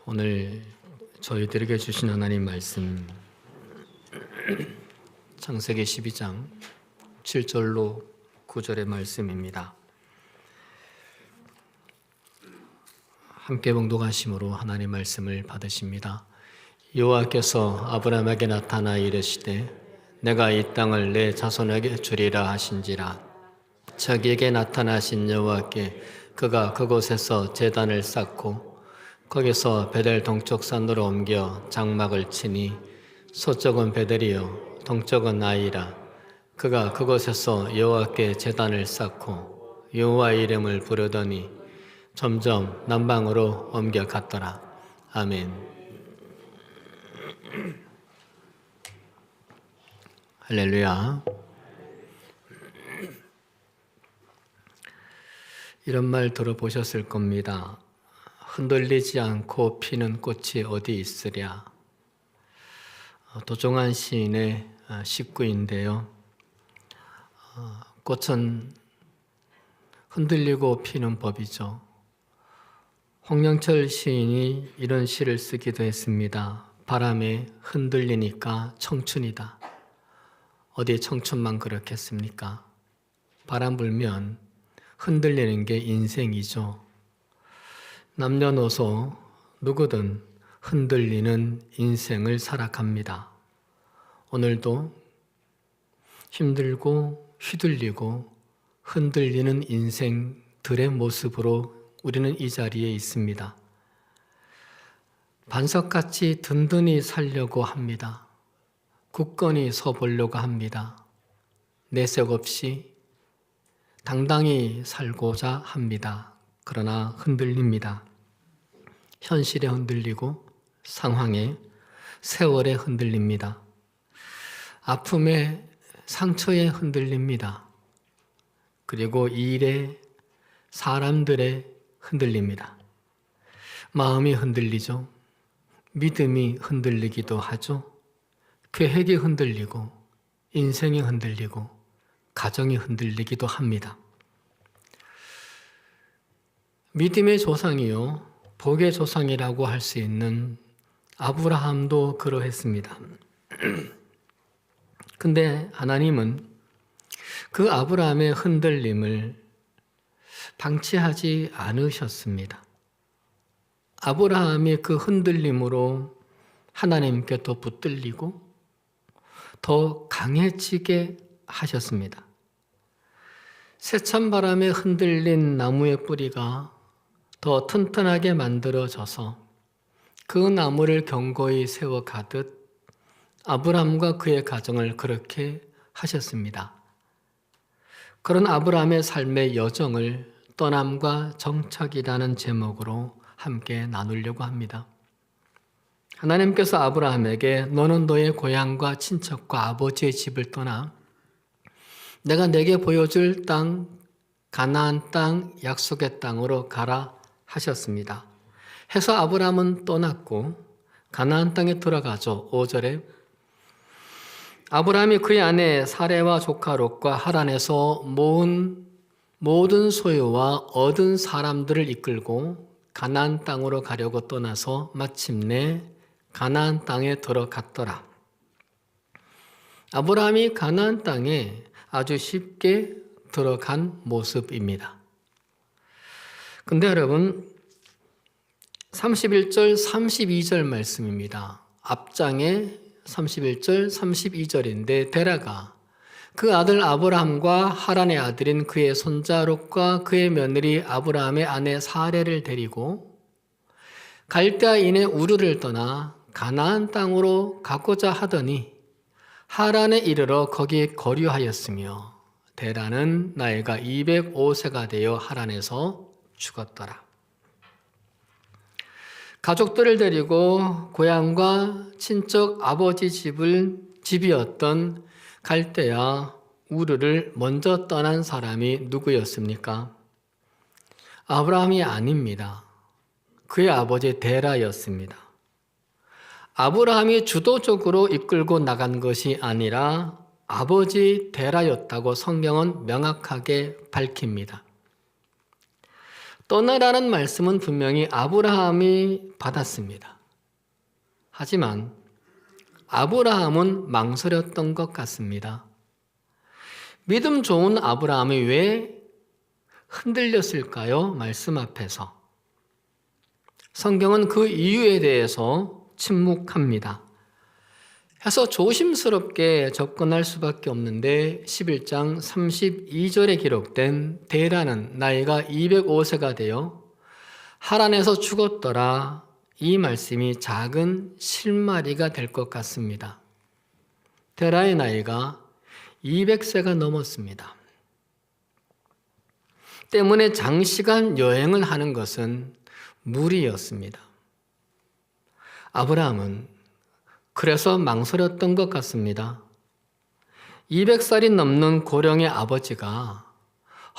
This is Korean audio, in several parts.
오늘 저희들에게 주신 하나님 말씀 창세기 12장 7절로 9절의 말씀입니다. 함께 봉독하심으로 하나님 말씀을 받으십니다. 여호와께서 아브라함에게 나타나 이르시되 내가 이 땅을 내 자손에게 주리라 하신지라. 자기에게 나타나신 여호와께 그가 그곳에서 제단을 쌓고 거기서 베델 동쪽 산으로 옮겨 장막을 치니 서쪽은 베델이요 동쪽은 아이라. 그가 그곳에서 여호와께 제단을 쌓고 여호와의 이름을 부르더니 점점 남방으로 옮겨갔더라. 아멘. 할렐루야. 이런 말 들어보셨을 겁니다. 흔들리지 않고 피는 꽃이 어디 있으랴. 도종환 시인의 식구인데요. 꽃은 흔들리고 피는 법이죠. 홍영철 시인이 이런 시를 쓰기도 했습니다. 바람에 흔들리니까 청춘이다. 어디 청춘만 그렇겠습니까? 바람 불면 흔들리는 게 인생이죠. 남녀노소 누구든 흔들리는 인생을 살아갑니다. 오늘도 힘들고 휘둘리고 흔들리는 인생들의 모습으로 우리는 이 자리에 있습니다. 반석같이 든든히 살려고 합니다. 굳건히 서보려고 합니다. 내색 없이 당당히 살고자 합니다. 그러나 흔들립니다. 현실에 흔들리고 상황에, 세월에 흔들립니다. 아픔에, 상처에 흔들립니다. 그리고 일에, 사람들에 흔들립니다. 마음이 흔들리죠. 믿음이 흔들리기도 하죠. 계획이 흔들리고, 인생이 흔들리고, 가정이 흔들리기도 합니다. 믿음의 조상이요, 복의 조상이라고 할 수 있는 아브라함도 그러했습니다. 근데 하나님은 그 아브라함의 흔들림을 방치하지 않으셨습니다. 아브라함이 그 흔들림으로 하나님께 더 붙들리고 더 강해지게 하셨습니다. 세찬바람에 흔들린 나무의 뿌리가 더 튼튼하게 만들어져서 그 나무를 견고히 세워가듯 아브라함과 그의 가정을 그렇게 하셨습니다. 그런 아브라함의 삶의 여정을 떠남과 정착이라는 제목으로 함께 나누려고 합니다. 하나님께서 아브라함에게 너는 너의 고향과 친척과 아버지의 집을 떠나 내가 내게 보여줄 땅, 가나안 땅, 약속의 땅으로 가라 하셨습니다. 해서 아브라함은 떠났고 가나안 땅에 들어가죠. 5절에 아브라함이 그의 아내 사레와 조카 롯과 하란에서 모은 모든 소유와 얻은 사람들을 이끌고 가나안 땅으로 가려고 떠나서 마침내 가나안 땅에 들어갔더라. 아브라함이 가나안 땅에 아주 쉽게 들어간 모습입니다. 근데 여러분 31절 32절 말씀입니다. 앞장에 31절 32절인데 데라가 그 아들 아브라함과 하란의 아들인 그의 손자 롯과 그의 며느리 아브라함의 아내 사레를 데리고 갈대아인의 우르를 떠나 가나안 땅으로 가고자 하더니 하란에 이르러 거기 거류하였으며 데라는 나이가 205세가 되어 하란에서 죽었더라. 가족들을 데리고 고향과 친척 아버지 집이었던 갈대아 우르를 먼저 떠난 사람이 누구였습니까? 아브라함이 아닙니다. 그의 아버지 데라였습니다. 아브라함이 주도적으로 이끌고 나간 것이 아니라 아버지 데라였다고 성경은 명확하게 밝힙니다. 떠나라는 말씀은 분명히 아브라함이 받았습니다. 하지만 아브라함은 망설였던 것 같습니다. 믿음 좋은 아브라함이 왜 흔들렸을까요? 말씀 앞에서. 성경은 그 이유에 대해서 침묵합니다. 해서 조심스럽게 접근할 수밖에 없는데 11장 32절에 기록된 데라는 나이가 205세가 되어 하란에서 죽었더라. 이 말씀이 작은 실마리가 될 것 같습니다. 데라의 나이가 200세가 넘었습니다. 때문에 장시간 여행을 하는 것은 무리였습니다. 아브라함은 그래서 망설였던 것 같습니다. 200살이 넘는 고령의 아버지가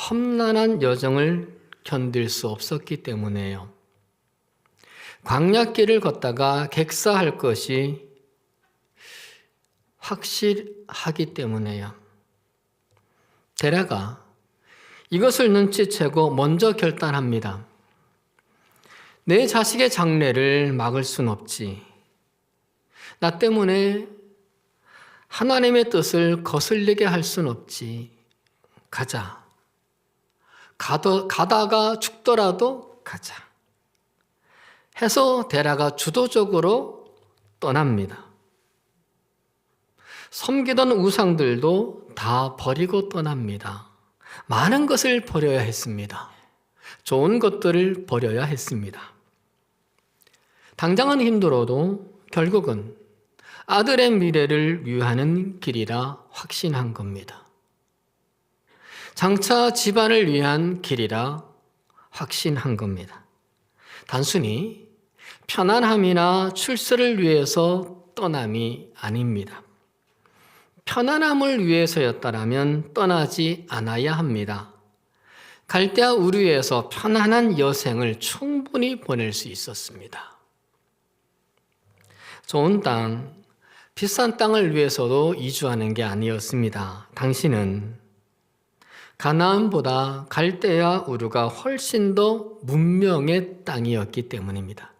험난한 여정을 견딜 수 없었기 때문에요. 광야길을 걷다가 객사할 것이 확실하기 때문에요. 데라가 이것을 눈치채고 먼저 결단합니다. 내 자식의 장래를 막을 순 없지. 나 때문에 하나님의 뜻을 거슬리게 할 순 없지. 가자. 가다가 죽더라도 가자. 해서 데라가 주도적으로 떠납니다. 섬기던 우상들도 다 버리고 떠납니다. 많은 것을 버려야 했습니다. 좋은 것들을 버려야 했습니다. 당장은 힘들어도 결국은 아들의 미래를 위하는 길이라 확신한 겁니다. 장차 집안을 위한 길이라 확신한 겁니다. 단순히 편안함이나 출세를 위해서 떠남이 아닙니다. 편안함을 위해서였다면 떠나지 않아야 합니다. 갈대아 우르에서 편안한 여생을 충분히 보낼 수 있었습니다. 좋은 땅, 비싼 땅을 위해서도 이주하는 게 아니었습니다. 당신은 가나안보다 갈대아 우르가 훨씬 더 문명의 땅이었기 때문입니다.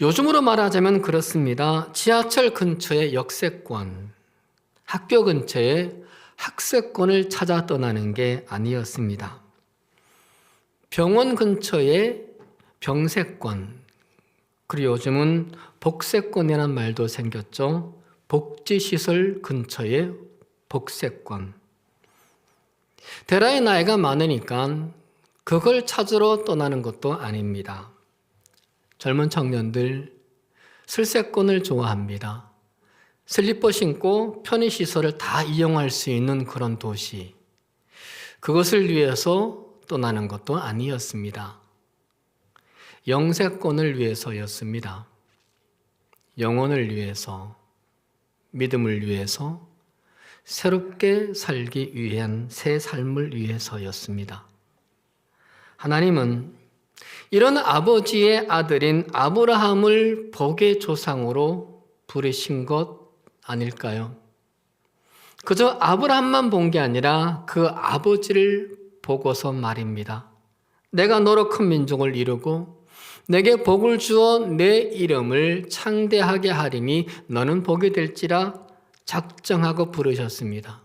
요즘으로 말하자면 그렇습니다. 지하철 근처의 역세권, 학교 근처에 학세권을 찾아 떠나는 게 아니었습니다. 병원 근처에 병세권, 그리고 요즘은 복세권이라는 말도 생겼죠. 복지시설 근처에 복세권. 데라의 나이가 많으니까 그걸 찾으러 떠나는 것도 아닙니다. 젊은 청년들 슬세권을 좋아합니다. 슬리퍼 신고 편의시설을 다 이용할 수 있는 그런 도시. 그것을 위해서 떠나는 것도 아니었습니다. 영세권을 위해서였습니다. 영혼을 위해서, 믿음을 위해서, 새롭게 살기 위한 새 삶을 위해서였습니다. 하나님은 이런 아버지의 아들인 아브라함을 복의 조상으로 부르신 것 아닐까요? 그저 아브라함만 본 게 아니라 그 아버지를 보고서 말입니다. 내가 너로 큰 민족을 이루고 내게 복을 주어 내 이름을 창대하게 하리니 너는 복이 될지라 작정하고 부르셨습니다.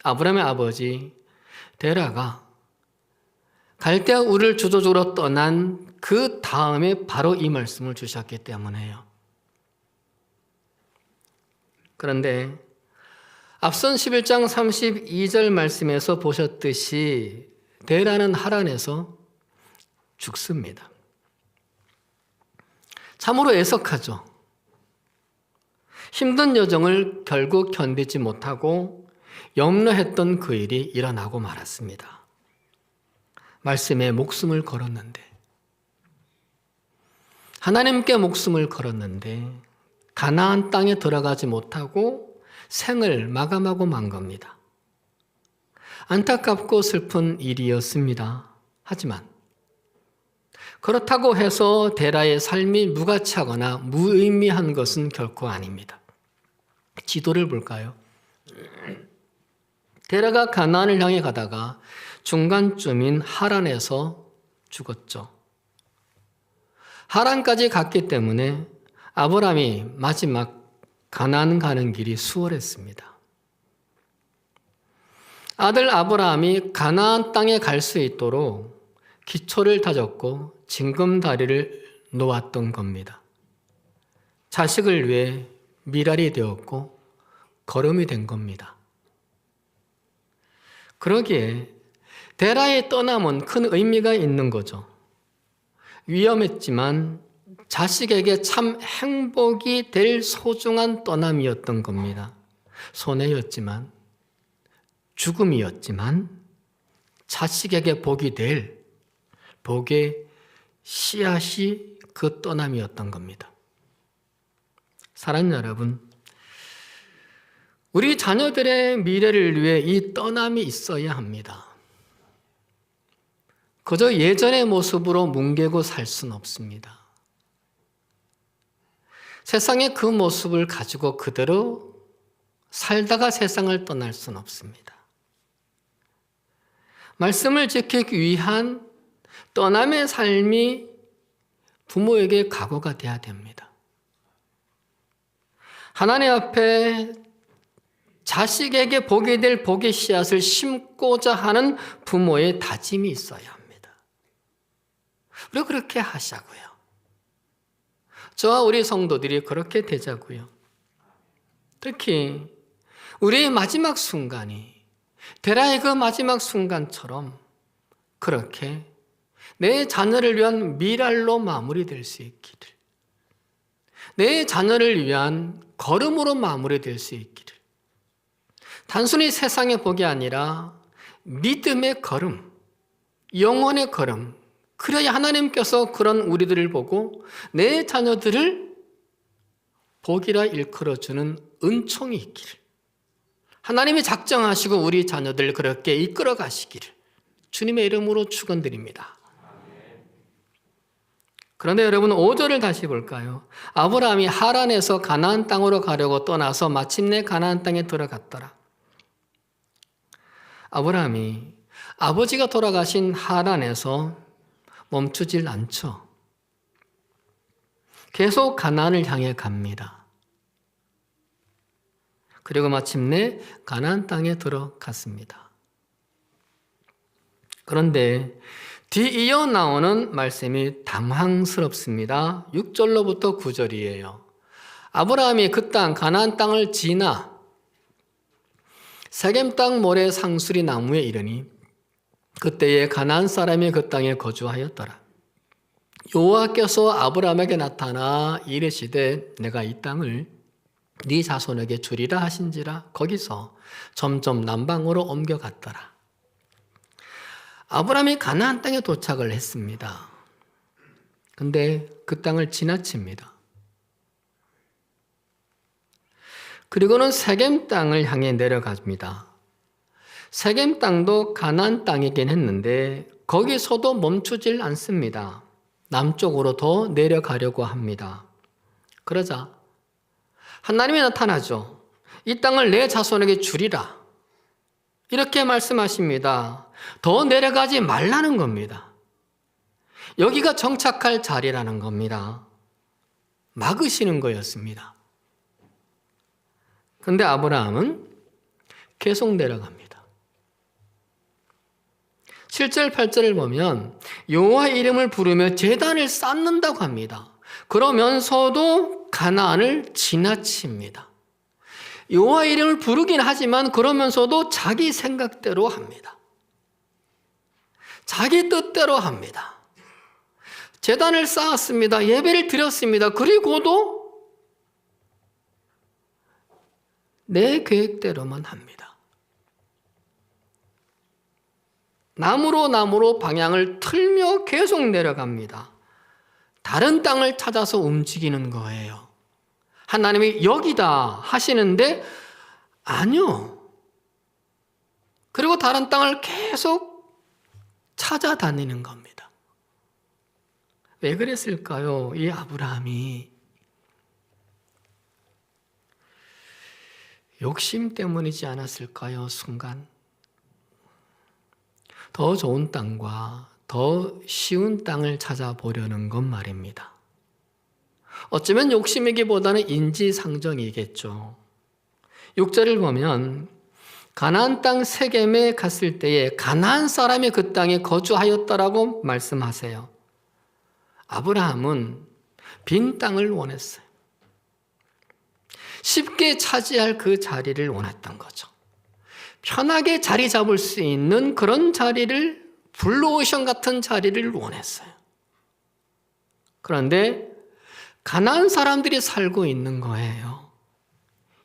아브라함의 아버지 데라가 갈대아 우르를 주도적으로 떠난 그 다음에 바로 이 말씀을 주셨기 때문에요. 그런데 앞선 11장 32절 말씀에서 보셨듯이 데라는 하란에서 죽습니다. 참으로 애석하죠. 힘든 여정을 결국 견디지 못하고 염려했던 그 일이 일어나고 말았습니다. 말씀에 목숨을 걸었는데, 하나님께 목숨을 걸었는데 가나안 땅에 들어가지 못하고 생을 마감하고 만 겁니다. 안타깝고 슬픈 일이었습니다. 하지만 그렇다고 해서 데라의 삶이 무가치하거나 무의미한 것은 결코 아닙니다. 지도를 볼까요? 데라가 가나안을 향해 가다가 중간쯤인 하란에서 죽었죠. 하란까지 갔기 때문에 아브라함이 마지막 가나안 가는 길이 수월했습니다. 아들 아브라함이 가나안 땅에 갈 수 있도록 기초를 다졌고 징검다리를 놓았던 겁니다. 자식을 위해 미랄이 되었고 거름이 된 겁니다. 그러기에 데라의 떠남은 큰 의미가 있는 거죠. 위험했지만 자식에게 참 행복이 될 소중한 떠남이었던 겁니다. 손해였지만, 죽음이었지만 자식에게 복이 될 복의 씨앗이 그 떠남이었던 겁니다. 사랑하는 여러분, 우리 자녀들의 미래를 위해 이 떠남이 있어야 합니다. 그저 예전의 모습으로 뭉개고 살 수는 없습니다. 세상의 그 모습을 가지고 그대로 살다가 세상을 떠날 수는 없습니다. 말씀을 지키기 위한 떠남의 삶이 부모에게 각오가 돼야 됩니다. 하나님 앞에 자식에게 복이 될 복의 씨앗을 심고자 하는 부모의 다짐이 있어야 합니다. 우리 그렇게 하자고요. 저와 우리 성도들이 그렇게 되자고요. 특히 우리의 마지막 순간이 데라의 그 마지막 순간처럼 그렇게 내 자녀를 위한 미랄로 마무리될 수 있기를, 내 자녀를 위한 걸음으로 마무리될 수 있기를, 단순히 세상의 복이 아니라 믿음의 걸음, 영혼의 걸음, 그래야 하나님께서 그런 우리들을 보고 내 자녀들을 복이라 일컬어주는 은총이 있기를, 하나님이 작정하시고 우리 자녀들 그렇게 이끌어 가시기를 주님의 이름으로 축원드립니다. 그런데 여러분 5절을 다시 볼까요? 아브라함이 하란에서 가나안 땅으로 가려고 떠나서 마침내 가나안 땅에 들어갔더라. 아브라함이 아버지가 돌아가신 하란에서 멈추질 않죠. 계속 가나안을 향해 갑니다. 그리고 마침내 가나안 땅에 들어갔습니다. 그런데 뒤이어 나오는 말씀이 당황스럽습니다. 6절로부터 9절이에요. 아브라함이 그 땅 가나안 땅을 지나 세겜 땅 모래 상수리 나무에 이르니 그때에 가나안 사람이 그 땅에 거주하였더라. 여호와께서 아브라함에게 나타나 이르시되 내가 이 땅을 네 자손에게 주리라 하신지라. 거기서 점점 남방으로 옮겨갔더라. 아브라함이 가나안 땅에 도착을 했습니다. 근데 그 땅을 지나칩니다. 그리고는 세겜 땅을 향해 내려갑니다. 세겜 땅도 가나안 땅이긴 했는데 거기서도 멈추질 않습니다. 남쪽으로 더 내려가려고 합니다. 그러자 하나님이 나타나죠. 이 땅을 내 자손에게 주리라. 이렇게 말씀하십니다. 더 내려가지 말라는 겁니다. 여기가 정착할 자리라는 겁니다. 막으시는 거였습니다. 그런데 아브라함은 계속 내려갑니다. 7절, 8절을 보면 여호와의 이름을 부르며 제단을 쌓는다고 합니다. 그러면서도 가나안을 지나칩니다. 여호와의 이름을 부르긴 하지만 그러면서도 자기 생각대로 합니다. 자기 뜻대로 합니다. 제단을 쌓았습니다. 예배를 드렸습니다. 그리고도 내 계획대로만 합니다. 나무로 방향을 틀며 계속 내려갑니다. 다른 땅을 찾아서 움직이는 거예요. 하나님이 여기다 하시는데 아니요. 그리고 다른 땅을 계속 찾아다니는 겁니다. 왜 그랬을까요? 이 아브라함이 욕심 때문이지 않았을까요? 순간 더 좋은 땅과 더 쉬운 땅을 찾아보려는 것 말입니다. 어쩌면 욕심이기보다는 인지상정이겠죠. 6절을 보면 가나안 땅 세겜에 갔을 때에 가나안 사람이 그 땅에 거주하였다라고 말씀하세요. 아브라함은 빈 땅을 원했어요. 쉽게 차지할 그 자리를 원했던 거죠. 편하게 자리 잡을 수 있는 그런 자리를, 블루오션 같은 자리를 원했어요. 그런데 가나안 사람들이 살고 있는 거예요.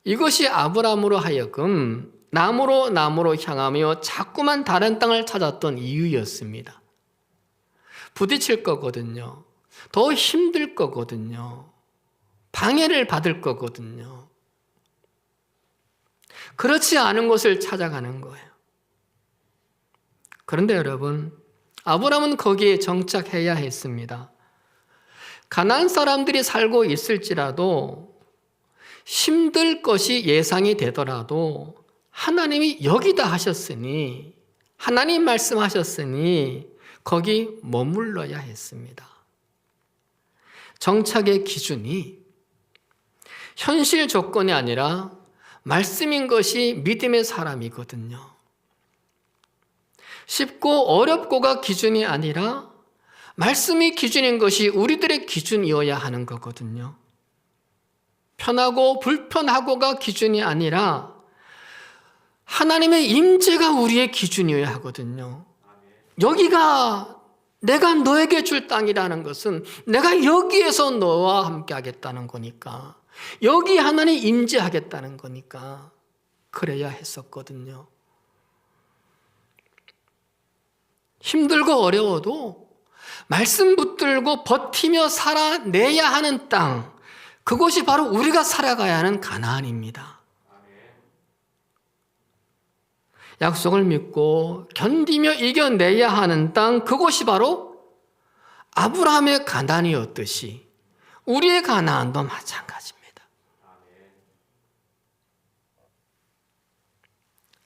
이것이 아브라함으로 하여금 남으로 향하며 자꾸만 다른 땅을 찾았던 이유였습니다. 부딪힐 거거든요. 더 힘들 거거든요. 방해를 받을 거거든요. 그렇지 않은 곳을 찾아가는 거예요. 그런데 여러분, 아브라함은 거기에 정착해야 했습니다. 가나안 사람들이 살고 있을지라도 힘들 것이 예상이 되더라도 하나님이 여기다 하셨으니, 하나님 말씀하셨으니 거기 머물러야 했습니다. 정착의 기준이 현실 조건이 아니라 말씀인 것이 믿음의 사람이거든요. 쉽고 어렵고가 기준이 아니라 말씀이 기준인 것이 우리들의 기준이어야 하는 거거든요. 편하고 불편하고가 기준이 아니라 하나님의 임재가 우리의 기준이어야 하거든요. 여기가 내가 너에게 줄 땅이라는 것은 내가 여기에서 너와 함께 하겠다는 거니까, 여기 하나님 임재하겠다는 거니까 그래야 했었거든요. 힘들고 어려워도 말씀 붙들고 버티며 살아내야 하는 땅, 그것이 바로 우리가 살아가야 하는 가나안입니다. 약속을 믿고 견디며 이겨내야 하는 땅, 그것이 바로 아브라함의 가나안이었듯이 우리의 가나안도 마찬가지입니다.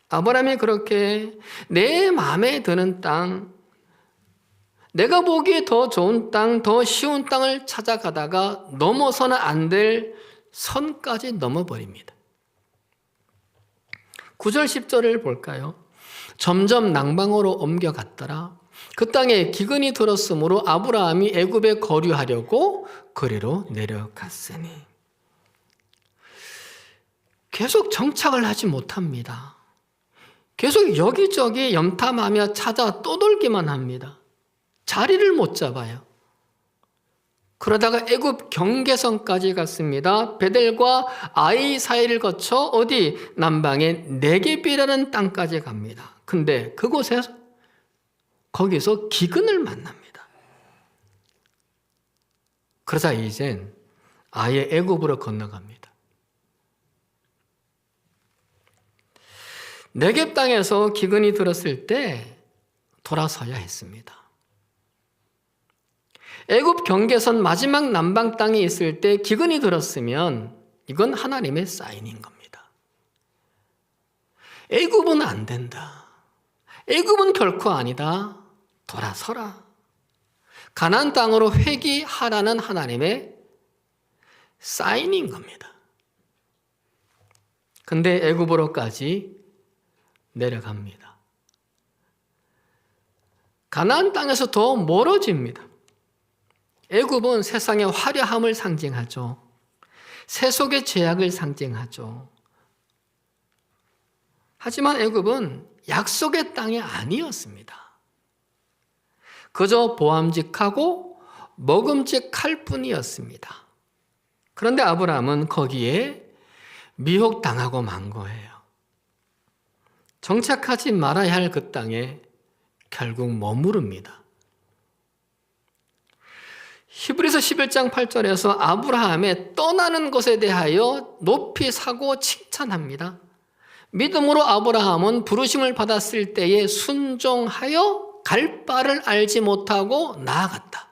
아브라함이 그렇게 내 마음에 드는 땅, 내가 보기에 더 좋은 땅, 더 쉬운 땅을 찾아가다가 넘어서는 안 될 선까지 넘어버립니다. 9절 10절을 볼까요? 점점 낭방으로 옮겨갔더라. 그 땅에 기근이 들었으므로 아브라함이 애굽에 거류하려고 거리로 내려갔으니. 계속 정착을 하지 못합니다. 계속 여기저기 염탐하며 찾아 떠돌기만 합니다. 자리를 못 잡아요. 그러다가 애굽 경계선까지 갔습니다. 베델과 아이 사이를 거쳐 어디 남방의 네겝이라는 땅까지 갑니다. 근데 그곳에서 거기서 기근을 만납니다. 그러자 이젠 아예 애굽으로 건너갑니다. 네겝 땅에서 기근이 들었을 때 돌아서야 했습니다. 애굽 경계선 마지막 남방 땅에 있을 때 기근이 들었으면 이건 하나님의 사인인 겁니다. 애굽은 안 된다. 애굽은 결코 아니다. 돌아서라. 가나안 땅으로 회귀하라는 하나님의 사인인 겁니다. 근데 애굽으로까지 내려갑니다. 가나안 땅에서 더 멀어집니다. 애굽은 세상의 화려함을 상징하죠. 세속의 죄악을 상징하죠. 하지만 애굽은 약속의 땅이 아니었습니다. 그저 보암직하고 먹음직할 뿐이었습니다. 그런데 아브라함은 거기에 미혹당하고 만 거예요. 정착하지 말아야 할 그 땅에 결국 머무릅니다. 히브리서 11장 8절에서 아브라함의 떠나는 것에 대하여 높이 사고 칭찬합니다. 믿음으로 아브라함은 부르심을 받았을 때에 순종하여 갈 바를 알지 못하고 나아갔다.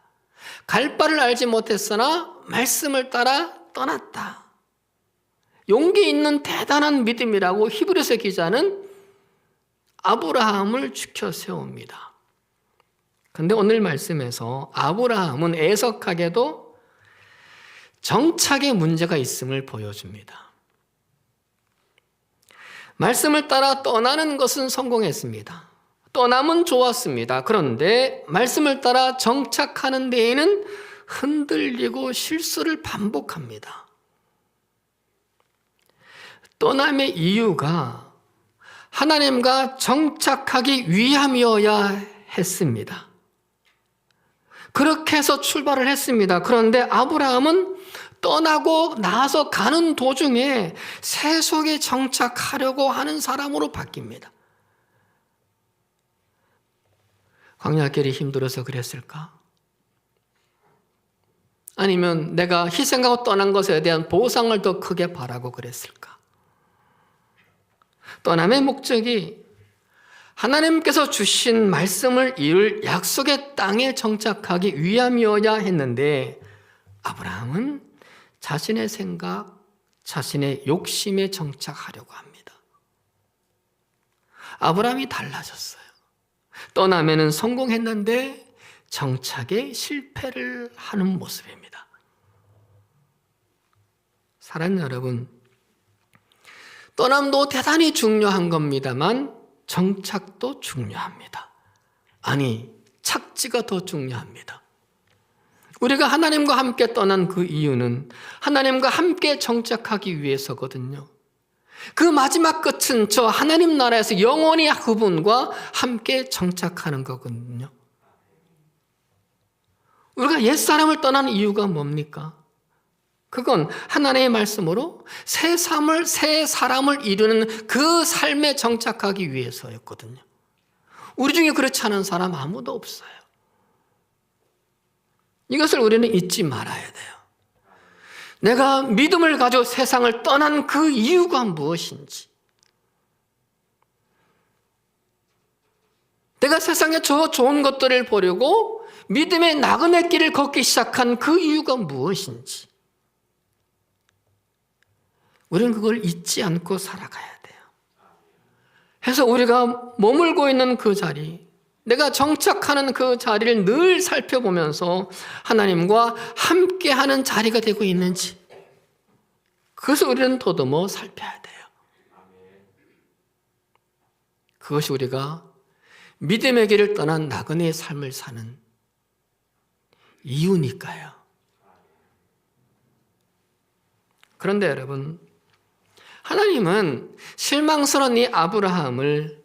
갈 바를 알지 못했으나 말씀을 따라 떠났다. 용기 있는 대단한 믿음이라고 히브리서 기자는 아브라함을 지켜 세웁니다. 그런데 오늘 말씀에서 아브라함은 애석하게도 정착의 문제가 있음을 보여줍니다. 말씀을 따라 떠나는 것은 성공했습니다. 떠남은 좋았습니다. 그런데 말씀을 따라 정착하는 데에는 흔들리고 실수를 반복합니다. 떠남의 이유가 하나님과 정착하기 위함이어야 했습니다. 그렇게 해서 출발을 했습니다. 그런데 아브라함은 떠나고 나서 가는 도중에 세속에 정착하려고 하는 사람으로 바뀝니다. 광야길이 힘들어서 그랬을까? 아니면 내가 희생하고 떠난 것에 대한 보상을 더 크게 바라고 그랬을까? 떠남의 목적이 하나님께서 주신 말씀을 이룰 약속의 땅에 정착하기 위함이어야 했는데 아브라함은 자신의 생각, 자신의 욕심에 정착하려고 합니다. 아브라함이 달라졌어요. 떠나면은 성공했는데 정착에 실패를 하는 모습입니다. 사랑하는 여러분, 떠남도 대단히 중요한 겁니다만 정착도 중요합니다. 아니, 착지가 더 중요합니다. 우리가 하나님과 함께 떠난 그 이유는 하나님과 함께 정착하기 위해서거든요. 그 마지막 끝은 저 하나님 나라에서 영원히 그분과 함께 정착하는 거거든요. 우리가 옛사람을 떠나는 이유가 뭡니까? 그건 하나님의 말씀으로 새 사람을 이루는 그 삶에 정착하기 위해서였거든요. 우리 중에 그렇지 않은 사람 아무도 없어요. 이것을 우리는 잊지 말아야 돼요. 내가 믿음을 가지고 세상을 떠난 그 이유가 무엇인지, 내가 세상에 저 좋은 것들을 보려고 믿음의 나그네 길을 걷기 시작한 그 이유가 무엇인지, 우리는 그걸 잊지 않고 살아가야 돼요. 그래서 우리가 머물고 있는 그 자리, 내가 정착하는 그 자리를 늘 살펴보면서 하나님과 함께하는 자리가 되고 있는지, 그것을 우리는 더듬어 살펴야 돼요. 그것이 우리가 믿음의 길을 떠난 나그네의 삶을 사는 이유니까요. 그런데 여러분, 하나님은 실망스러운 이 아브라함을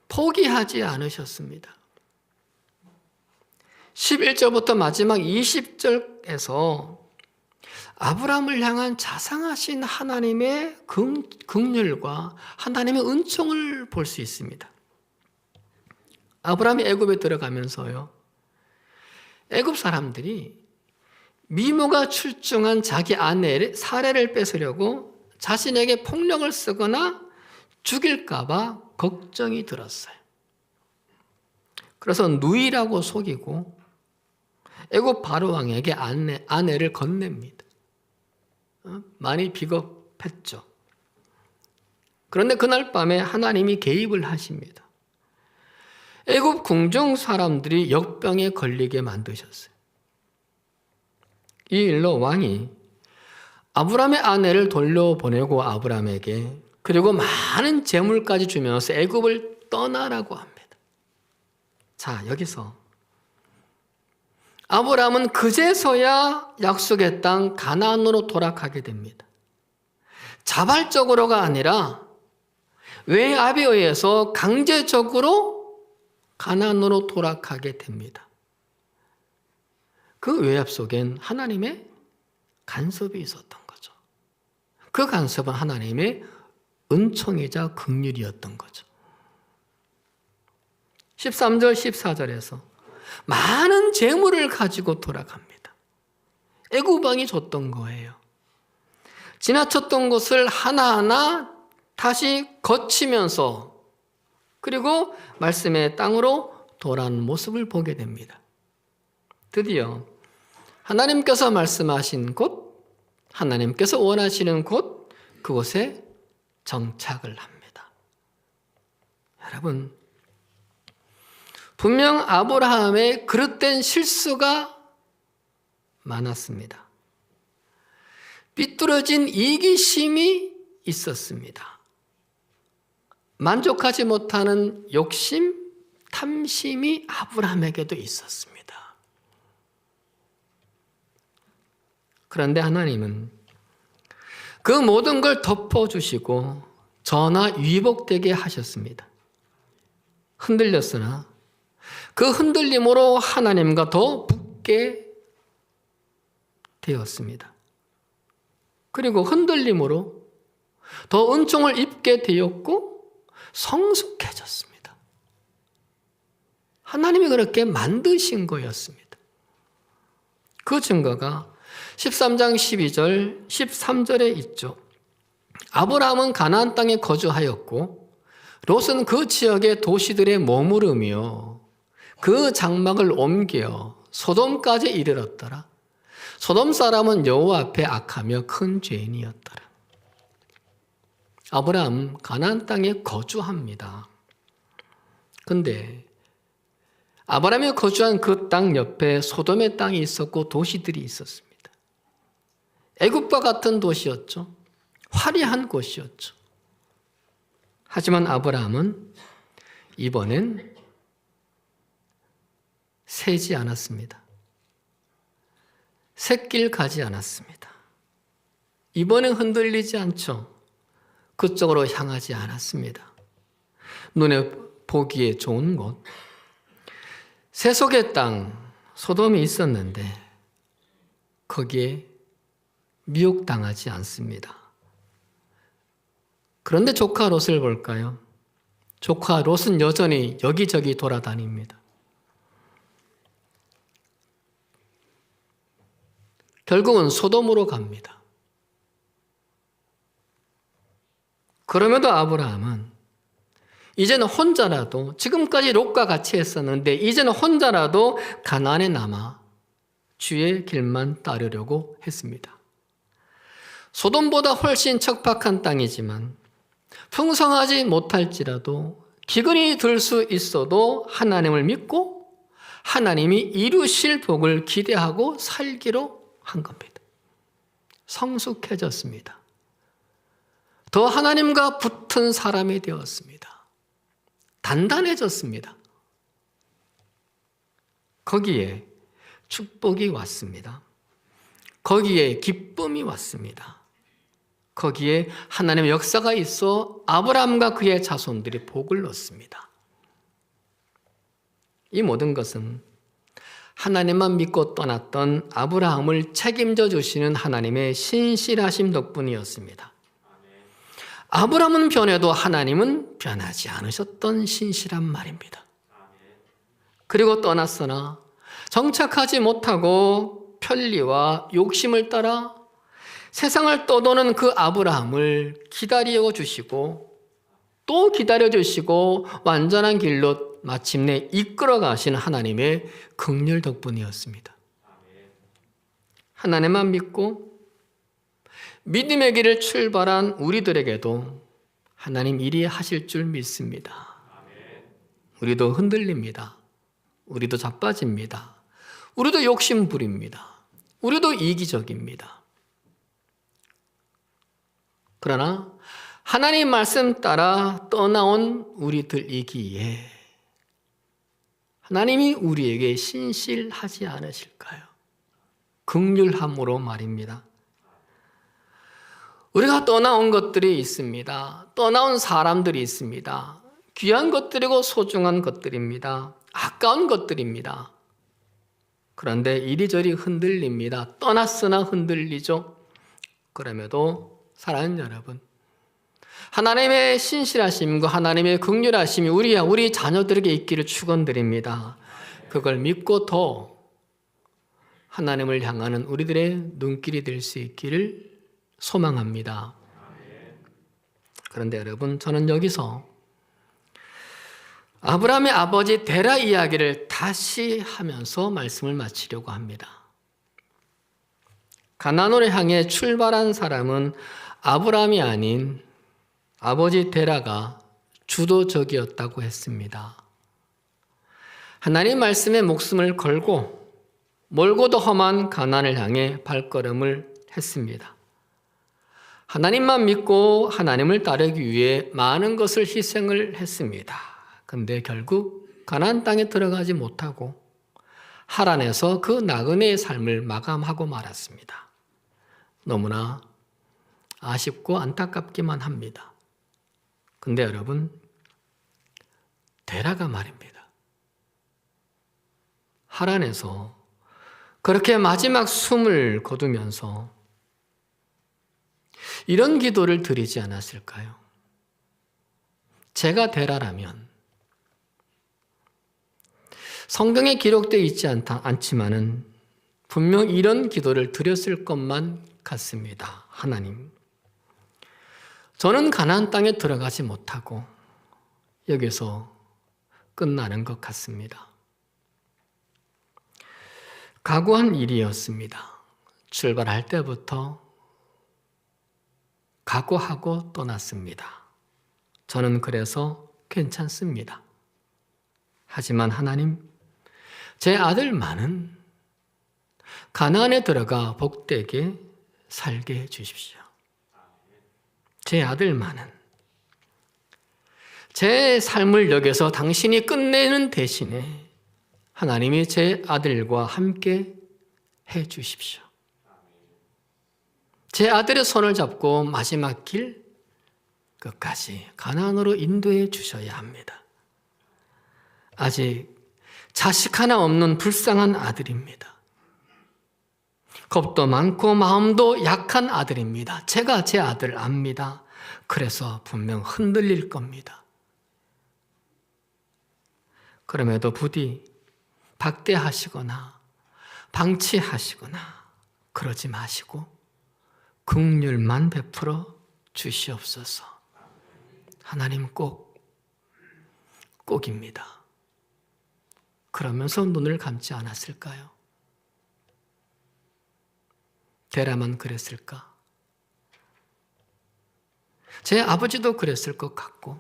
포기하지 않으셨습니다. 11절부터 마지막 20절에서 아브라함을 향한 자상하신 하나님의 긍휼과 하나님의 은총을 볼 수 있습니다. 아브라함이 애굽에 들어가면서요, 애굽 사람들이 미모가 출중한 자기 아내 사레를 뺏으려고 자신에게 폭력을 쓰거나 죽일까 봐 걱정이 들었어요. 그래서 누이라고 속이고 애굽 바로왕에게 아내를 건넵니다. 많이 비겁했죠. 그런데 그날 밤에 하나님이 개입을 하십니다. 애굽 궁중 사람들이 역병에 걸리게 만드셨어요. 이 일로 왕이 아브라함의 아내를 돌려보내고 아브라함에게 그리고 많은 재물까지 주면서 애굽을 떠나라고 합니다. 자, 여기서 아브라함은 그제서야 약속의 땅 가나안으로 돌아가게 됩니다. 자발적으로가 아니라 외압에 의해서 강제적으로 가나안으로 돌아가게 됩니다. 그 외압 속엔 하나님의 간섭이 있었던 거죠. 그 간섭은 하나님의 은총이자 긍휼이었던 거죠. 13절 14절에서 많은 재물을 가지고 돌아갑니다. 애굽 왕이 줬던 거예요. 지나쳤던 것을 하나하나 다시 거치면서 그리고 말씀의 땅으로 돌아온 모습을 보게 됩니다. 드디어 하나님께서 말씀하신 곳, 하나님께서 원하시는 곳, 그곳에 정착을 합니다. 여러분, 분명 아브라함의 그릇된 실수가 많았습니다. 삐뚤어진 이기심이 있었습니다. 만족하지 못하는 욕심, 탐심이 아브라함에게도 있었습니다. 그런데 하나님은 그 모든 걸 덮어주시고 전화위복되게 하셨습니다. 흔들렸으나 그 흔들림으로 하나님과 더 붙게 되었습니다. 그리고 흔들림으로 더 은총을 입게 되었고 성숙해졌습니다. 하나님이 그렇게 만드신 거였습니다. 그 증거가 13장 12절, 13절에 있죠. 아브라함은 가나안 땅에 거주하였고 롯은 그 지역의 도시들에 머무르며 그 장막을 옮겨 소돔까지 이르렀더라. 소돔 사람은 여호와 앞에 악하며 큰 죄인이었더라. 아브라함 가나안 땅에 거주합니다. 근데 아브라함이 거주한 그 땅 옆에 소돔의 땅이 있었고 도시들이 있었습니다. 애굽과 같은 도시였죠. 화려한 곳이었죠. 하지만 아브라함은 이번엔 세지 않았습니다. 샛길 가지 않았습니다. 이번엔 흔들리지 않죠. 그쪽으로 향하지 않았습니다. 눈에 보기에 좋은 곳, 세속의 땅, 소돔이 있었는데 거기에 미혹당하지 않습니다. 그런데 조카 롯을 볼까요? 조카 롯은 여전히 여기저기 돌아다닙니다. 결국은 소돔으로 갑니다. 그럼에도 아브라함은 이제는 혼자라도, 지금까지 롯과 같이 했었는데 이제는 혼자라도 가나안에 남아 주의 길만 따르려고 했습니다. 소돔보다 훨씬 척박한 땅이지만 풍성하지 못할지라도 기근이 들 수 있어도 하나님을 믿고 하나님이 이루실 복을 기대하고 살기로 한 겁니다. 성숙해졌습니다. 더 하나님과 붙은 사람이 되었습니다. 단단해졌습니다. 거기에 축복이 왔습니다. 거기에 기쁨이 왔습니다. 거기에 하나님의 역사가 있어 아브라함과 그의 자손들이 복을 얻습니다. 이 모든 것은 하나님만 믿고 떠났던 아브라함을 책임져 주시는 하나님의 신실하심 덕분이었습니다. 아브라함은 변해도 하나님은 변하지 않으셨던 신실한 말입니다. 그리고 떠났으나 정착하지 못하고 편리와 욕심을 따라 세상을 떠도는 그 아브라함을 기다려 주시고 또 기다려 주시고 완전한 길로 마침내 이끌어 가신 하나님의 긍휼 덕분이었습니다. 하나님만 믿고 믿음의 길을 출발한 우리들에게도 하나님 일이 하실 줄 믿습니다. 우리도 흔들립니다. 우리도 자빠집니다. 우리도 욕심 부립니다. 우리도 이기적입니다. 그러나 하나님 말씀 따라 떠나온 우리들이기에 하나님이 우리에게 신실하지 않으실까요? 긍휼함으로 말입니다. 우리가 떠나온 것들이 있습니다. 떠나온 사람들이 있습니다. 귀한 것들이고 소중한 것들입니다. 아까운 것들입니다. 그런데 이리저리 흔들립니다. 떠났으나 흔들리죠. 그럼에도 사랑하는 여러분, 하나님의 신실하심과 하나님의 긍휼하심이 우리 자녀들에게 있기를 축원드립니다. 그걸 믿고 더 하나님을 향하는 우리들의 눈길이 될 수 있기를 소망합니다. 그런데 여러분, 저는 여기서 아브라함의 아버지 데라 이야기를 다시 하면서 말씀을 마치려고 합니다. 가나안으로 향해 출발한 사람은 아브라함이 아닌 아버지 데라가 주도적이었다고 했습니다. 하나님 말씀에 목숨을 걸고 멀고도 험한 가나안을 향해 발걸음을 했습니다. 하나님만 믿고 하나님을 따르기 위해 많은 것을 희생을 했습니다. 근데 결국 가나안 땅에 들어가지 못하고 하란에서 그 나그네의 삶을 마감하고 말았습니다. 너무나 아쉽고 안타깝기만 합니다. 근데 여러분, 데라가 말입니다. 하란에서 그렇게 마지막 숨을 거두면서 이런 기도를 드리지 않았을까요? 제가 데라라면 성경에 기록되어 있지 않지만은 분명 이런 기도를 드렸을 것만 같습니다. 하나님, 저는 가나안 땅에 들어가지 못하고 여기서 끝나는 것 같습니다. 각오한 일이었습니다. 출발할 때부터 각오하고 떠났습니다. 저는 그래서 괜찮습니다. 하지만 하나님, 제 아들만은 가나안에 들어가 복되게 살게 해 주십시오. 제 아들만은 제 삶을 여기서 당신이 끝내는 대신에 하나님이 제 아들과 함께 해 주십시오. 제 아들의 손을 잡고 마지막 길 끝까지 가나안으로 인도해 주셔야 합니다. 아직 자식 하나 없는 불쌍한 아들입니다. 겁도 많고 마음도 약한 아들입니다. 제가 제 아들 압니다. 그래서 분명 흔들릴 겁니다. 그럼에도 부디 박대하시거나 방치하시거나 그러지 마시고 긍휼만 베풀어 주시옵소서. 하나님 꼭입니다. 그러면서 눈을 감지 않았을까요? 데라만 그랬을까? 제 아버지도 그랬을 것 같고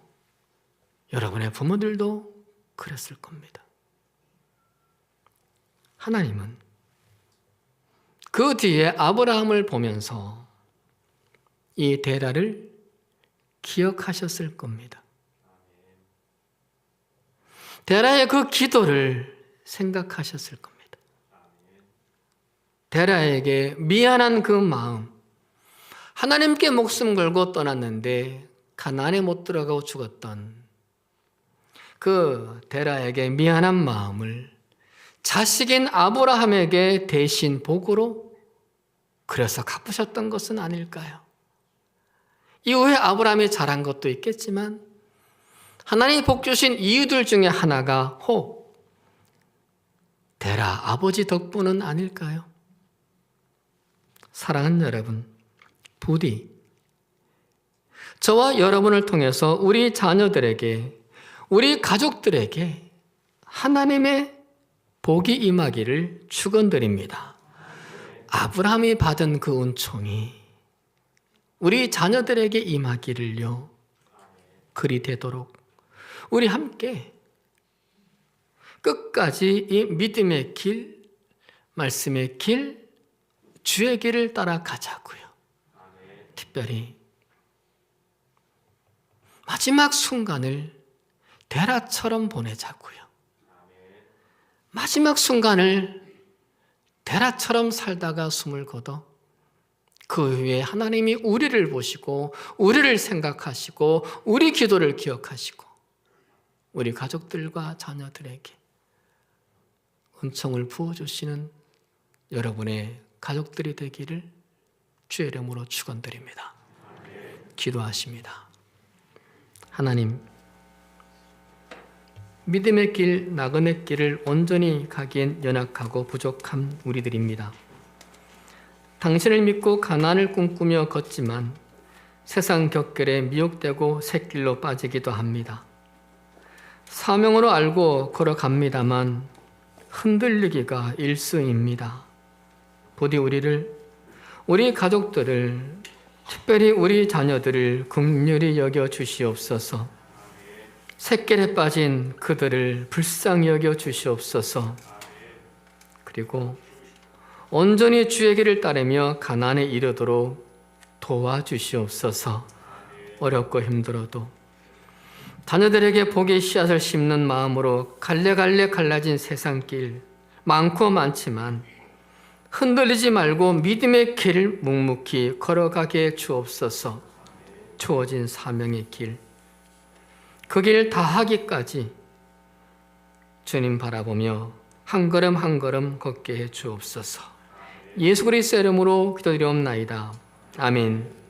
여러분의 부모들도 그랬을 겁니다. 하나님은 그 뒤에 아브라함을 보면서 이 데라를 기억하셨을 겁니다. 데라의 그 기도를 생각하셨을 겁니다. 데라에게 미안한 그 마음, 하나님께 목숨 걸고 떠났는데 가나안에 못 들어가고 죽었던 그 데라에게 미안한 마음을 자식인 아브라함에게 대신 복으로 그래서 갚으셨던 것은 아닐까요? 이후에 아브라함이 잘한 것도 있겠지만 하나님이 복 주신 이유들 중에 하나가 데라 아버지 덕분은 아닐까요? 사랑하는 여러분, 부디 저와 여러분을 통해서 우리 자녀들에게, 우리 가족들에게 하나님의 복이 임하기를 축원드립니다. 아브라함이 받은 그 은총이 우리 자녀들에게 임하기를요, 그리 되도록 우리 함께 끝까지 이 믿음의 길, 말씀의 길, 주의 길을 따라가자고요. 특별히 마지막 순간을 데라처럼 보내자고요. 마지막 순간을 데라처럼 살다가 숨을 거둬 그 후에 하나님이 우리를 보시고 우리를 생각하시고 우리 기도를 기억하시고 우리 가족들과 자녀들에게 은총을 부어주시는 여러분의 가족들이 되기를 주의 이름으로 축원드립니다. 기도하십니다. 하나님, 믿음의 길, 나그네 길을 온전히 가기엔 연약하고 부족한 우리들입니다. 당신을 믿고 가나안을 꿈꾸며 걷지만 세상 격결에 미혹되고 샛길로 빠지기도 합니다. 사명으로 알고 걸어갑니다만 흔들리기가 일쑤입니다. 부디 우리 가족들을, 특별히 우리 자녀들을 긍휼히 여겨 주시옵소서. 샛길에 빠진 그들을 불쌍히 여겨 주시옵소서. 그리고 온전히 주의 길을 따르며 가나안에 이르도록 도와주시옵소서. 어렵고 힘들어도 자녀들에게 복의 씨앗을 심는 마음으로 갈래갈래 갈라진 세상길 많고 많지만 흔들리지 말고 믿음의 길을 묵묵히 걸어가게 주옵소서. 주어진 사명의 길, 그 길 다하기까지 주님 바라보며 한 걸음 한 걸음 걷게 해 주옵소서. 예수 그리스도의 이름으로 기도드리옵나이다. 아멘.